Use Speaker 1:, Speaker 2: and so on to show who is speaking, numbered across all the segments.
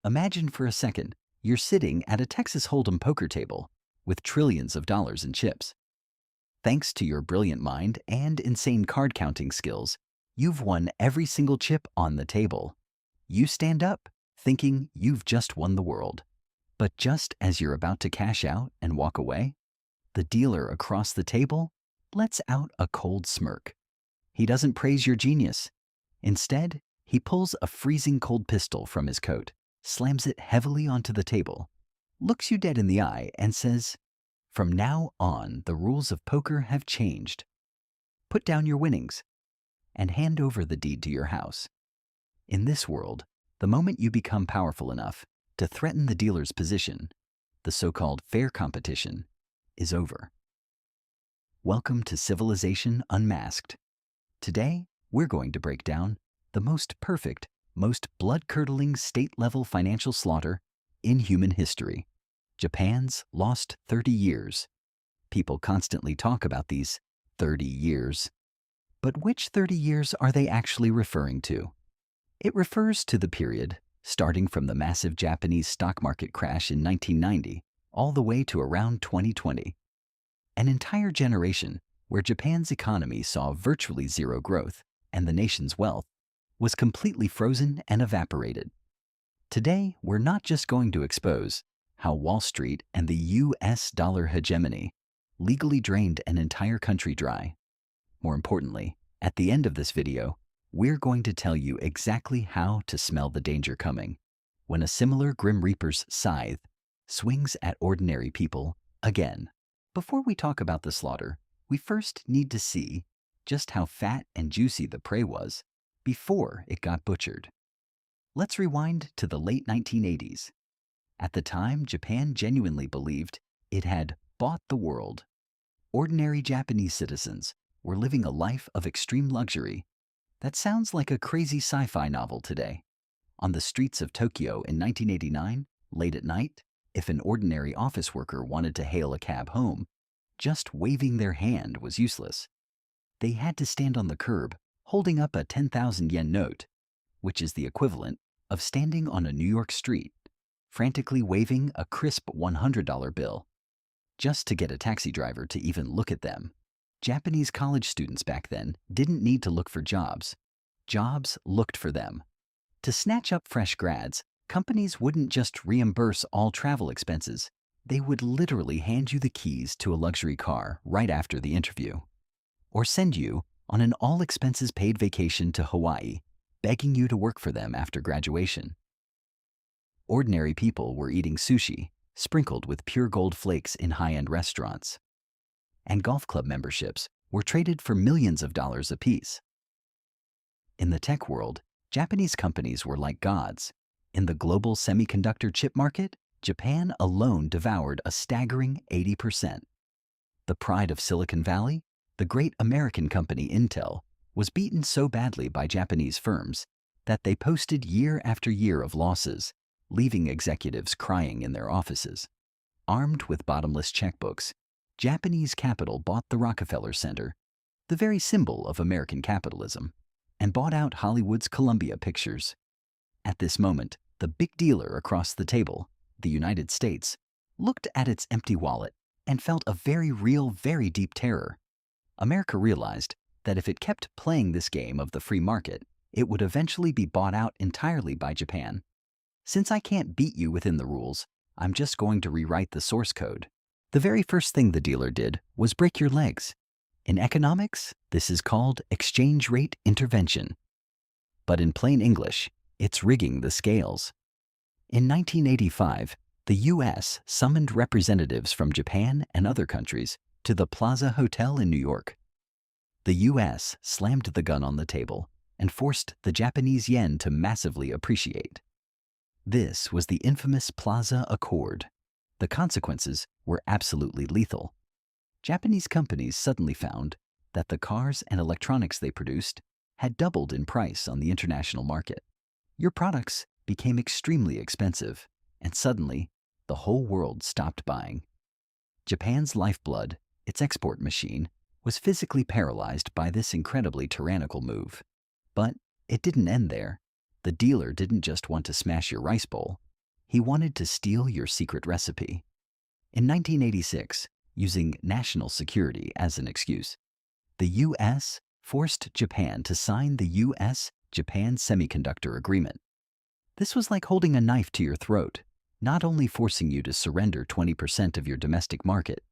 Speaker 1: Imagine for a second you're sitting at a Texas Hold'em poker table with trillions of dollars in chips. Thanks to your brilliant mind and insane card counting skills, you've won every single chip on the table. You stand up, thinking you've just won the world. But just as you're about to cash out and walk away, the dealer across the table lets out a cold smirk. He doesn't praise your genius. Instead, he pulls a freezing cold pistol from his coat, slams it heavily onto the table, looks you dead in the eye, and says, "From now on, the rules of poker have changed. Put down your winnings and hand over the deed to your house." In this world, the moment you become powerful enough to threaten the dealer's position, the so-called fair competition, is over. Welcome to Civilization Unmasked. Today, we're going to break down the most perfect, most blood-curdling state-level financial slaughter in human history. Japan's lost 30 years. People constantly talk about these 30 years. But which 30 years are they actually referring to? It refers to the period starting from the massive Japanese stock market crash in 1990 all the way to around 2020. An entire generation where Japan's economy saw virtually zero growth and the nation's wealth was completely frozen and evaporated. Today, we're not just going to expose how Wall Street and the US dollar hegemony legally drained an entire country dry. More importantly, at the end of this video, we're going to tell you exactly how to smell the danger coming when a similar Grim Reaper's scythe swings at ordinary people again. Before we talk about the slaughter, we first need to see just how fat and juicy the prey was before it got butchered. Let's rewind to the late 1980s. At the time, Japan genuinely believed it had bought the world. Ordinary Japanese citizens were living a life of extreme luxury. That sounds like a crazy sci-fi novel today. On the streets of Tokyo in 1989, late at night, if an ordinary office worker wanted to hail a cab home, just waving their hand was useless. They had to stand on the curb, holding up a 10,000 yen note, which is the equivalent of standing on a New York street, frantically waving a crisp $100 bill, just to get a taxi driver to even look at them. Japanese college students back then didn't need to look for jobs. Jobs looked for them. To snatch up fresh grads, companies wouldn't just reimburse all travel expenses. They would literally hand you the keys to a luxury car right after the interview, or send you on an all-expenses-paid vacation to Hawaii, begging you to work for them after graduation. Ordinary people were eating sushi, sprinkled with pure gold flakes in high-end restaurants. And golf club memberships were traded for millions of dollars apiece. In the tech world, Japanese companies were like gods. In the global semiconductor chip market, Japan alone devoured a staggering 80%. The pride of Silicon Valley, the great American company Intel, was beaten so badly by Japanese firms that they posted year after year of losses, leaving executives crying in their offices. Armed with bottomless checkbooks, Japanese capital bought the Rockefeller Center, the very symbol of American capitalism, and bought out Hollywood's Columbia Pictures. At this moment, the big dealer across the table, the United States, looked at its empty wallet and felt a very real, very deep terror. America realized that if it kept playing this game of the free market, it would eventually be bought out entirely by Japan. Since I can't beat you within the rules, I'm just going to rewrite the source code. The very first thing the dealer did was break your legs. In economics, this is called exchange rate intervention. But in plain English, it's rigging the scales. In 1985, the US summoned representatives from Japan and other countries to the Plaza Hotel in New York. The US slammed the gun on the table and forced the Japanese yen to massively appreciate. This was the infamous Plaza Accord. The consequences were absolutely lethal. Japanese companies suddenly found that the cars and electronics they produced had doubled in price on the international market. Your products became extremely expensive, and suddenly, the whole world stopped buying. Japan's lifeblood, its export machine, was physically paralyzed by this incredibly tyrannical move. But it didn't end there. The dealer didn't just want to smash your rice bowl. He wanted to steal your secret recipe. In 1986, using national security as an excuse, the U.S. forced Japan to sign the U.S.-Japan Semiconductor Agreement. This was like holding a knife to your throat, not only forcing you to surrender 20% of your domestic market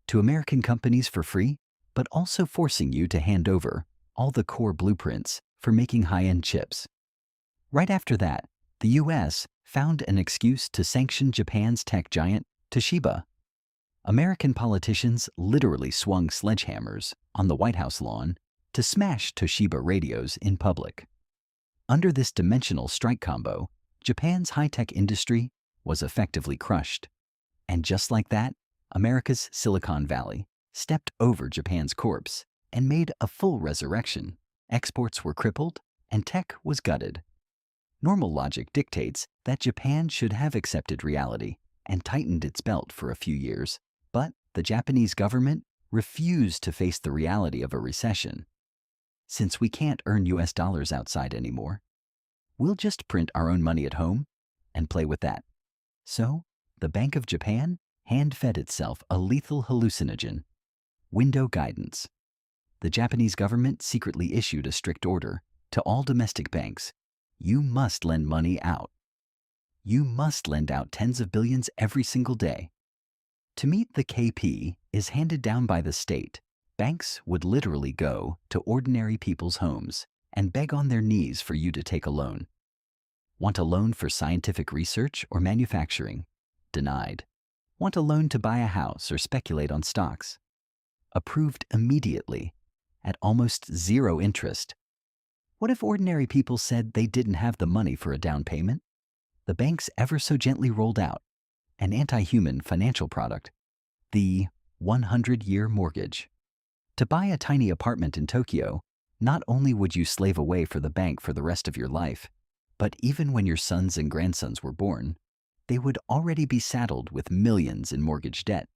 Speaker 1: to American companies for free, but also forcing you to hand over all the core blueprints for making high-end chips. Right after that, the U.S. found an excuse to sanction Japan's tech giant, Toshiba. American politicians literally swung sledgehammers on the White House lawn to smash Toshiba radios in public. Under this dimensional strike combo, Japan's high-tech industry was effectively crushed. And just like that, America's Silicon Valley stepped over Japan's corpse and made a full resurrection. Exports were crippled and tech was gutted. Normal logic dictates that Japan should have accepted reality and tightened its belt for a few years, but the Japanese government refused to face the reality of a recession. Since we can't earn US dollars outside anymore, we'll just print our own money at home and play with that. So, the Bank of Japan hand-fed itself a lethal hallucinogen, window guidance. The Japanese government secretly issued a strict order to all domestic banks. You must lend money out. You must lend out tens of billions every single day. To meet the KP is handed down by the state. Banks would literally go to ordinary people's homes and beg on their knees for you to take a loan. Want a loan for scientific research or manufacturing? Denied. Want a loan to buy a house or speculate on stocks? Approved immediately, at almost zero interest. What if ordinary people said they didn't have the money for a down payment? The banks ever so gently rolled out an anti-human financial product, the 100-year mortgage. To buy a tiny apartment in Tokyo, not only would you slave away for the bank for the rest of your life, but even when your sons and grandsons were born, they would already be saddled with millions in mortgage debt.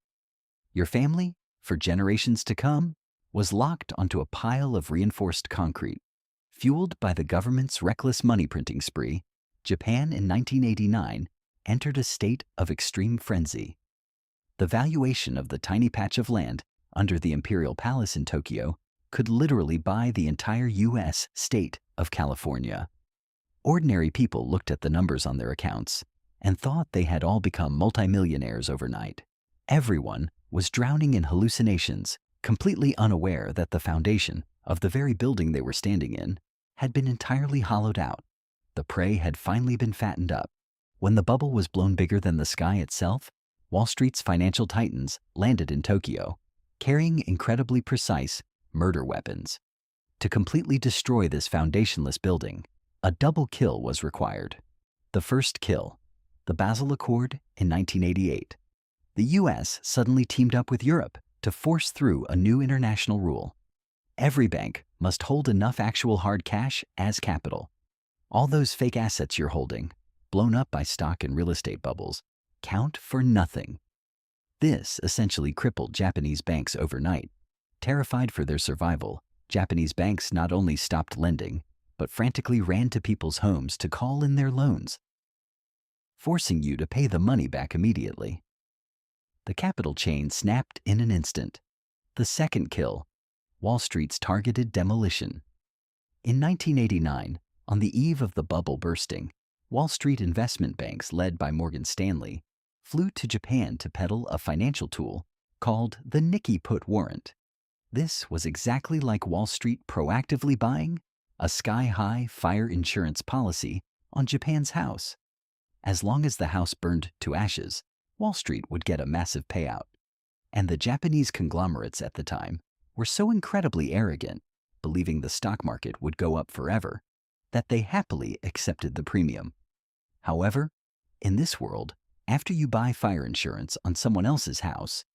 Speaker 1: Your family, for generations to come, was locked onto a pile of reinforced concrete. Fueled by the government's reckless money printing spree, Japan in 1989 entered a state of extreme frenzy. The valuation of the tiny patch of land under the Imperial Palace in Tokyo could literally buy the entire U.S. state of California. Ordinary people looked at the numbers on their accounts and thought they had all become multimillionaires overnight. Everyone was drowning in hallucinations, completely unaware that the foundation of the very building they were standing in had been entirely hollowed out. The prey had finally been fattened up. When the bubble was blown bigger than the sky itself, Wall Street's financial titans landed in Tokyo, carrying incredibly precise murder weapons. To completely destroy this foundationless building, a double kill was required. The first kill, the Basel Accord in 1988. The U.S. suddenly teamed up with Europe to force through a new international rule. Every bank must hold enough actual hard cash as capital. All those fake assets you're holding, blown up by stock and real estate bubbles, count for nothing. This essentially crippled Japanese banks overnight. Terrified for their survival, Japanese banks not only stopped lending, but frantically ran to people's homes to call in their loans, forcing you to pay the money back immediately. The capital chain snapped in an instant. The second kill, Wall Street's targeted demolition. In 1989, on the eve of the bubble bursting, Wall Street investment banks led by Morgan Stanley flew to Japan to peddle a financial tool called the Nikkei put warrant. This was exactly like Wall Street proactively buying a sky-high fire insurance policy on Japan's house. As long as the house burned to ashes, Wall Street would get a massive payout. And the Japanese conglomerates at the time were so incredibly arrogant, believing the stock market would go up forever, that they happily accepted the premium. However, in this world, after you buy fire insurance on someone else's house,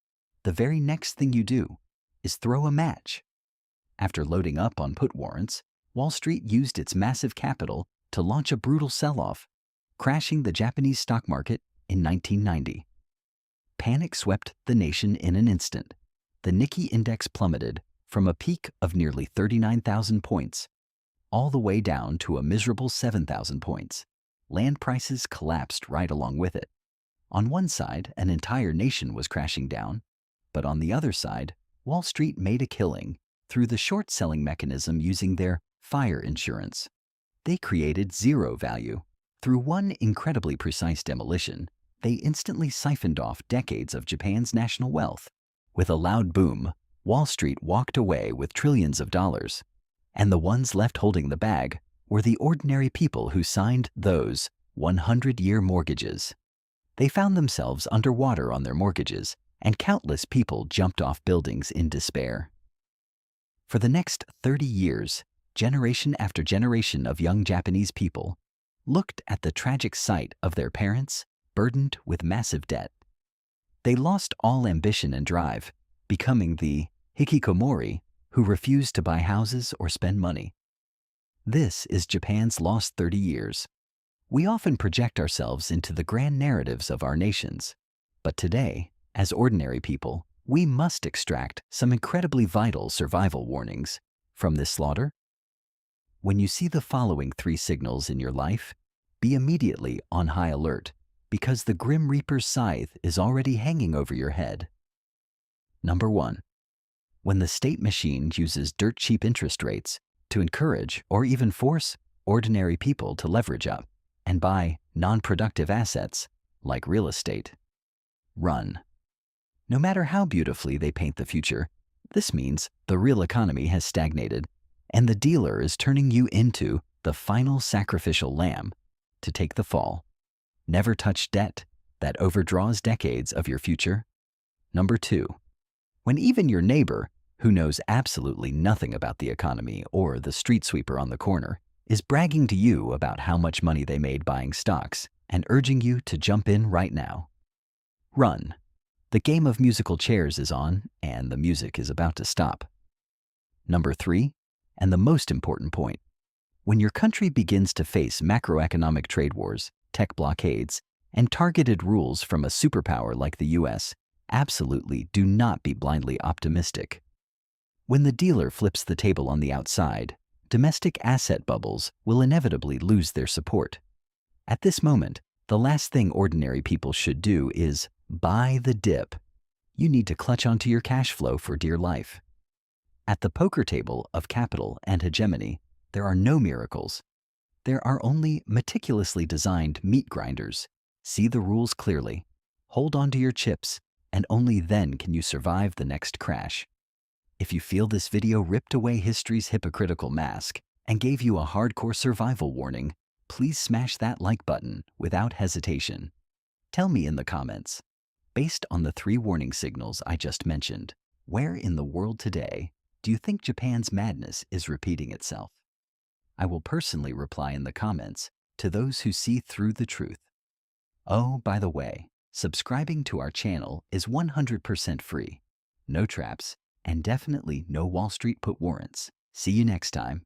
Speaker 1: the very next thing you do is throw a match. After loading up on put warrants, Wall Street used its massive capital to launch a brutal sell-off, crashing the Japanese stock market in 1990. Panic swept the nation in an instant. The Nikkei index plummeted from a peak of nearly 39,000 points all the way down to a miserable 7,000 points. land prices collapsed right along with it. On one side, an entire nation was crashing down, but on the other side, Wall Street made a killing through the short-selling mechanism using their fire insurance. They created zero value. Through one incredibly precise demolition, they instantly siphoned off decades of Japan's national wealth. With a loud boom, Wall Street walked away with trillions of dollars, and the ones left holding the bag were the ordinary people who signed those 100-year mortgages. They found themselves underwater on their mortgages, and countless people jumped off buildings in despair. For the next 30 years, generation after generation of young Japanese people looked at the tragic sight of their parents burdened with massive debt. They lost all ambition and drive, becoming the hikikomori who refused to buy houses or spend money. This is Japan's lost 30 years. We often project ourselves into the grand narratives of our nations, but today, as ordinary people, we must extract some incredibly vital survival warnings from this slaughter. When you see the following 3 signals in your life, be immediately on high alert, because the Grim Reaper's scythe is already hanging over your head. Number 1. When the state machine uses dirt-cheap interest rates to encourage or even force ordinary people to leverage up and buy non-productive assets like real estate. Run. No matter how beautifully they paint the future, this means the real economy has stagnated, and the dealer is turning you into the final sacrificial lamb to take the fall. Never touch debt that overdraws decades of your future. Number 2. When even your neighbor, who knows absolutely nothing about the economy, or the street sweeper on the corner, is bragging to you about how much money they made buying stocks and urging you to jump in right now. Run. The game of musical chairs is on, and the music is about to stop. Number 3, and the most important point, when your country begins to face macroeconomic trade wars, tech blockades, and targeted rules from a superpower like the US, absolutely do not be blindly optimistic. When the dealer flips the table on the outside, domestic asset bubbles will inevitably lose their support. At this moment, the last thing ordinary people should do is buy the dip. You need to clutch onto your cash flow for dear life. At the poker table of capital and hegemony, there are no miracles. There are only meticulously designed meat grinders. See the rules clearly. Hold on to your chips, and only then can you survive the next crash. If you feel this video ripped away history's hypocritical mask and gave you a hardcore survival warning, please smash that like button without hesitation. Tell me in the comments, based on the 3 warning signals I just mentioned, where in the world today do you think Japan's madness is repeating itself? I will personally reply in the comments to those who see through the truth. Oh, by the way, subscribing to our channel is 100% free. No traps, and definitely no Wall Street put warrants. See you next time.